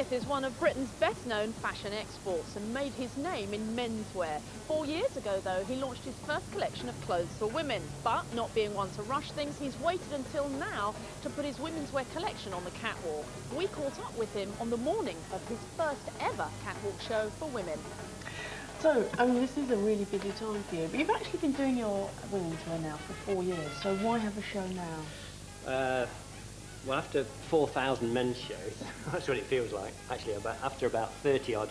Smith is one of Britain's best-known fashion exports and made his name in menswear. 4 years ago, though, he launched his first collection of clothes for women. But not being one to rush things, he's waited until now to put his women's wear collection on the catwalk. We caught up with him on the morning of his first ever catwalk show for women. So, this is a really busy time for you. But you've actually been doing your women's wear now for 4 years, so why have a show now? Well, after 4,000 men's shows, that's what it feels like. Actually, after about 30-odd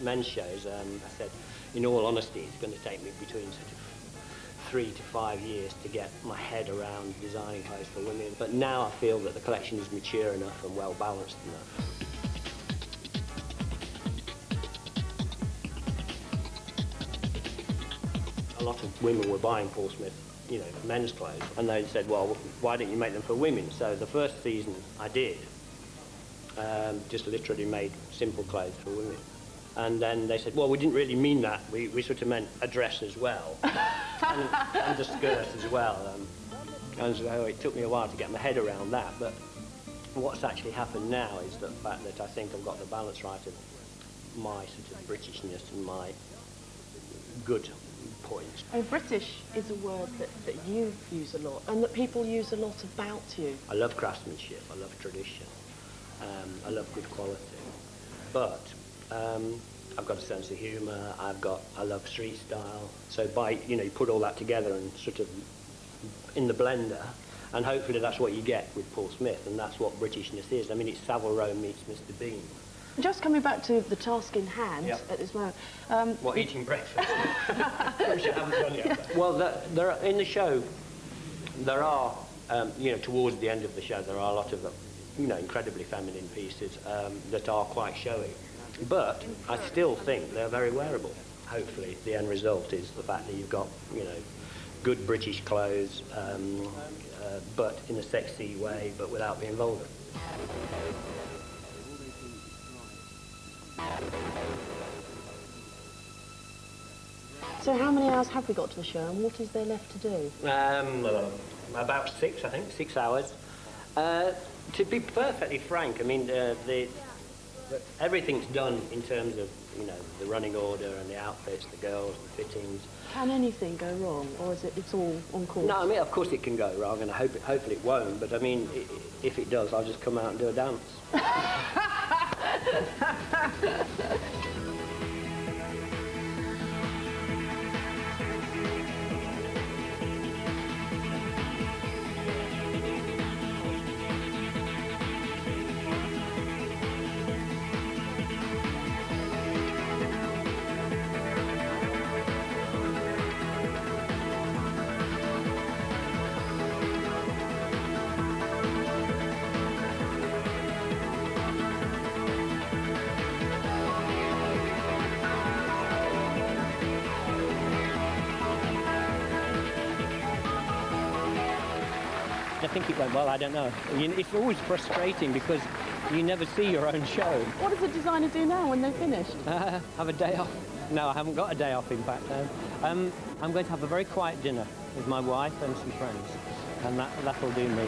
men's shows, I said, in all honesty, it's going to take me between sort of 3 to 5 years to get my head around designing clothes for women. But now I feel that the collection is mature enough and well balanced enough. A lot of women were buying Paul Smith, you know, men's clothes, and they said, well, why don't you make them for women? So the first season I did, just literally made simple clothes for women. And then they said, well, we didn't really mean that. We sort of meant a dress as well, and a skirt as well. And so it took me a while to get my head around that, but what's actually happened now is the fact that I think I've got the balance right of my sort of Britishness and my good points. British is a word that you use a lot and that people use a lot about you. I love craftsmanship, I love tradition, I love good quality, but I've got a sense of humour, I love street style, so you put all that together and sort of in the blender, and hopefully that's what you get with Paul Smith, and that's what Britishness is. I mean, it's Savile Row meets Mr. Bean. Just coming back to the task in hand at this moment. What, eating breakfast? Which you haven't done yet. Well, in the show, there are, towards the end of the show, there are a lot of, incredibly feminine pieces that are quite showy. But I still think they're very wearable. Hopefully, the end result is the fact that you've got, good British clothes, but in a sexy way, but without being vulgar. So how many hours have we got to the show and what is there left to do? About 6, I think, 6 hours. To be perfectly frank, I mean, everything's done in terms of, the running order and the outfits, the girls, the fittings. Can anything go wrong, or is it's all on course? No, I mean, of course it can go wrong, and hopefully it won't, but I mean, if it does, I'll just come out and do a dance. I think it went well, I don't know. It's always frustrating because you never see your own show. What does a designer do now when they're finished? Have a day off. No, I haven't got a day off, in fact. I'm going to have a very quiet dinner with my wife and some friends, and that'll do me.